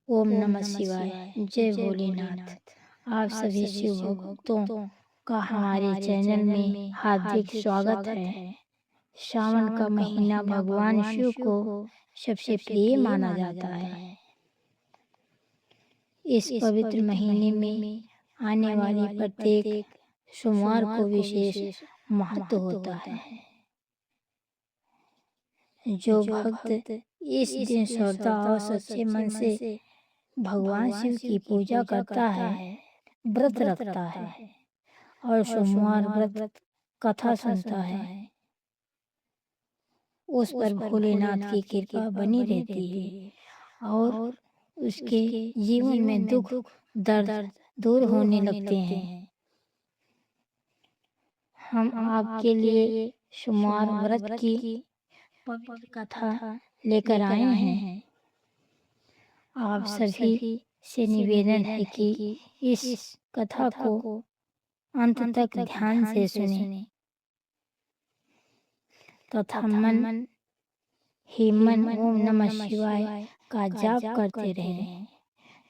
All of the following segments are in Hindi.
ओम नमः शिवाय। जय भोलेनाथ। आप सभी शिव भक्तों का हमारे चैनल में हार्दिक स्वागत है। सावन का महीना भगवान शिव को सबसे प्रिय माना जाता है। इस पवित्र महीने में आने वाले प्रत्येक सोमवार को विशेष महत्व होता है। जो भक्त इस दिन श्रद्धा और सच्चे मन से भगवान शिव की पूजा करता है, व्रत रखता है और सोमवार व्रत कथा सुनता है, उस पर भोलेनाथ की कृपा बनी रहती है और उसके जीवन में दुख दर्द दूर होने लगते हैं। हम आपके लिए सोमवार व्रत की पवित्र कथा लेकर आए हैं। आप सभी से निवेदन है कि इस कथा को अंत तक ध्यान से सुने तथा मन ही मन ओम नमः शिवाय का जाप करते रहें।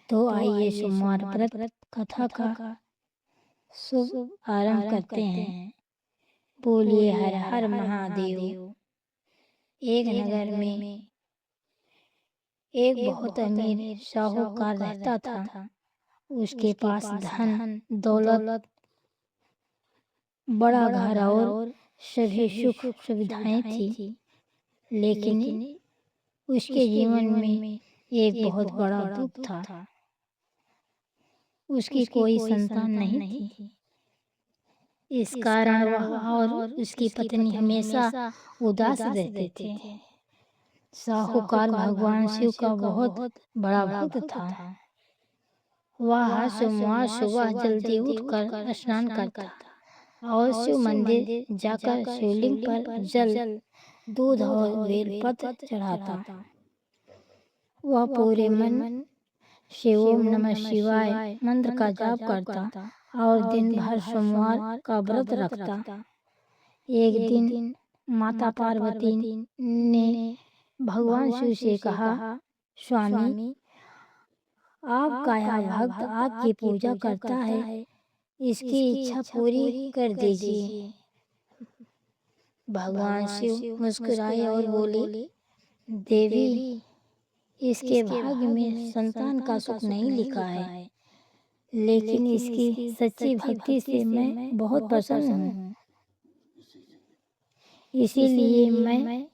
तो आइए सोमवार व्रत कथा का शुभ आरंभ करते हैं। बोलिए हर हर महादेव। एक नगर में एक बहुत अमीर साहूकार रहता था। उसके पास धन दौलत, बड़ा घर और सभी सुख सुविधाएं थी, लेकिन उसके जीवन में एक बहुत बड़ा दुख था। उसकी कोई संतान नहीं थी। इस कारण वह और उसकी पत्नी हमेशा उदास रहते थे। साहूकार भगवान शिव का बहुत बड़ा भक्त था। वह हर सोमवार सुबह जल्दी उठकर स्नान करता और शिव मंदिर जाकर शिवलिंग पर जल, दूध और बेलपत्र चढ़ाता। वह पूरे मन से ओम नमः शिवाय मंत्र का जाप करता और दिन भर सोमवार का व्रत रखता। एक दिन माता पार्वती ने भगवान शिव से कहा, स्वामी, आपका यह भक्त आपकी पूजा करता है, इसकी इच्छा पूरी कर दीजिए। भगवान शिव मुस्कुराए और बोले, देवी, इसके भाग्य में संतान का सुख नहीं लिखा है, लेकिन इसकी सच्ची भक्ति से मैं बहुत प्रसन्न हूँ। इसीलिए मैं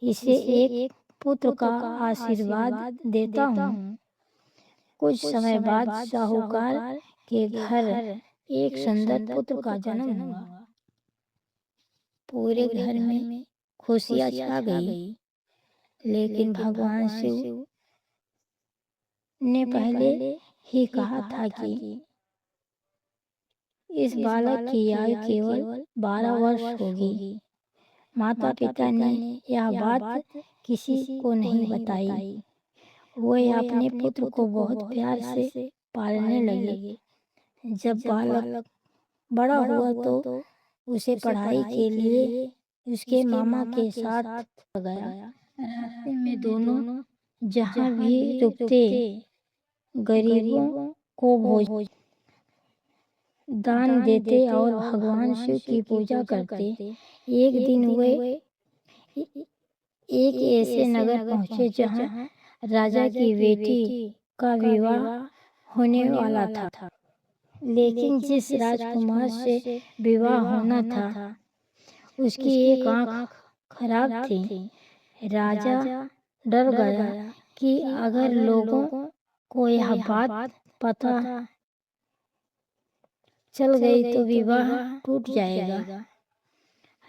इसे एक पुत्र का आशीर्वाद देता हूँ। कुछ समय बाद साहूकार के घर एक सुंदर पुत्र का जन्म हुआ। पूरे घर में खुशियाँ छा गई, लेकिन भगवान शिव ने पहले ही कहा था कि इस बालक की आयु केवल 12 वर्ष होगी। माता पिता ने यह बात किसी को नहीं बताई। वे अपने पुत्र को बहुत प्यार से पालने लगे। जब बालक बड़ा हुआ तो उसे पढ़ाई के लिए उसके मामा के साथ गया। रास्ते में दोनों जहाँ भी रुकते, गरीबों को भोजन दान देते और भगवान शिव की पूजा करते। एक दिन वे एक ऐसे नगर पहुँचे जहाँ राजा की बेटी का विवाह होने वाला था। लेकिन जिस राजकुमार से विवाह होना था, उसकी एक आंख खराब थी। राजा डर गया कि अगर लोगों को यह बात पता चल गई तो विवाह टूट जाएगा।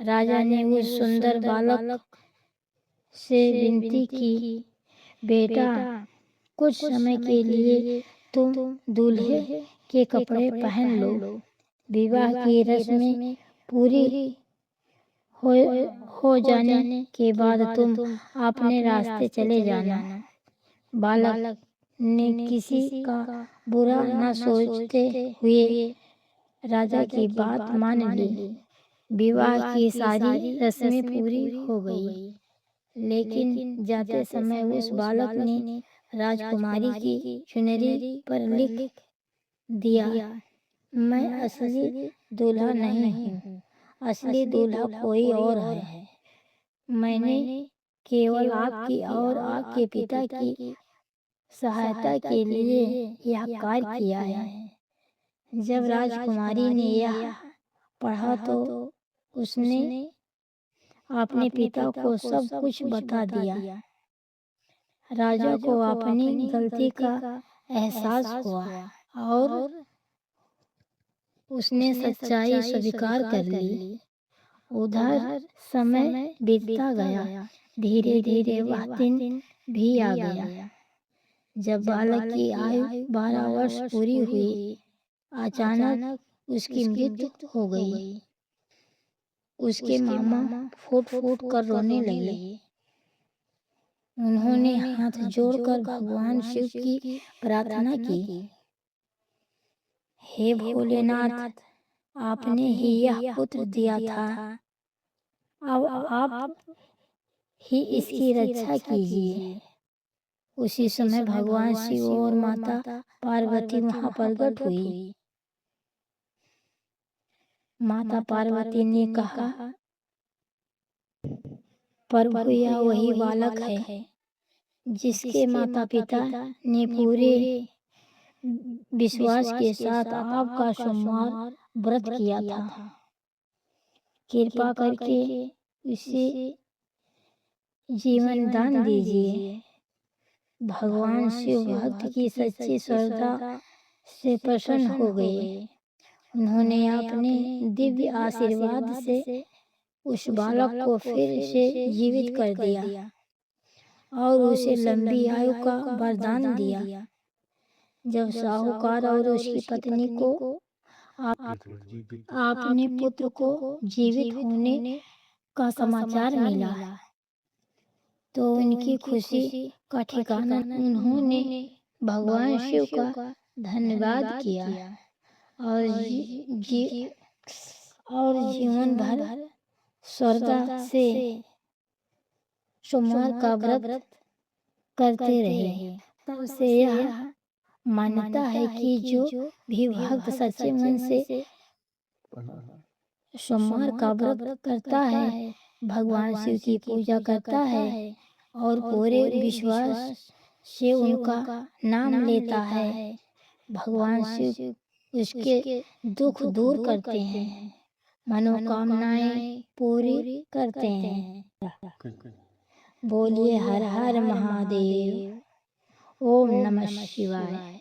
राजा ने उस सुंदर बालक से विनती की, बेटा, कुछ समय के लिए तुम दूल्हे के कपड़े पहन लो। विवाह की रस्में पूरी हो जाने के बाद तुम अपने रास्ते चले जाना। बालक ने किसी का बुरा न सोचते हुए राजा की बात मान ली। विवाह की सारी रस्में पूरी हो गई, लेकिन जाते समय उस बालक ने राजकुमारी की चुनरी पर लिख दिया, मैं असली दूल्हा नहीं हूँ, असली दूल्हा कोई और है। मैंने केवल आपकी और आपके पिता की सहायता के लिए यह कार्य किया है। जब राजकुमारी ने यह पढ़ा तो उसने अपने पिता को सब कुछ बता दिया। राजा को अपनी गलती का एहसास हुआ और उसने सच्चाई स्वीकार कर ली। उधर समय बीतता गया, धीरे धीरे वह दिन भी आ गया जब बालक की आयु 12 वर्ष पूरी हुई। अचानक उसकी मृत्यु हो गई। उसके मामा फूट फूट कर रोने लगे। उन्होंने हाथ जोड़कर भगवान शिव की प्रार्थना की, हे भोलेनाथ, आपने ही यह पुत्र दिया था, अब आप ही इसकी रक्षा कीजिए। उसी समय भगवान शिव और माता पार्वती वहां प्रकट हुई। माता पार्वती ने कहा, प्रभु यह वही बालक है जिसके माता पिता ने पूरे विश्वास के साथ आपका सोमवार व्रत किया था। कृपा करके उसे जीवन दान दीजिए। भगवान शिव भक्त की सच्ची श्रद्धा से प्रसन्न हो गए। उन्होंने अपने दिव्य आशीर्वाद से उस बालक को फिर से जीवित कर दिया और उसे लंबी आयु का वरदान दिया। जब साहूकार और उसकी पत्नी को अपने पुत्र को जीवित होने का समाचार मिला तो उनकी खुशी का ठिकाना। उन्होंने भगवान शिव का धन्यवाद किया और जीवन भर श्रद्धा से सोमवार का व्रत करते रहे। तब से यह मान्यता है कि जो भी भक्त सच्चे मन से सोमवार का व्रत करता है, भगवान शिव की पूजा करता है और पूरे विश्वास से उनका नाम लेता है, भगवान शिव उसके दुख दूर करते हैं, मनोकामनाएं पूरी करते हैं। बोलिए हर हर महादेव। ओम नमः शिवाय।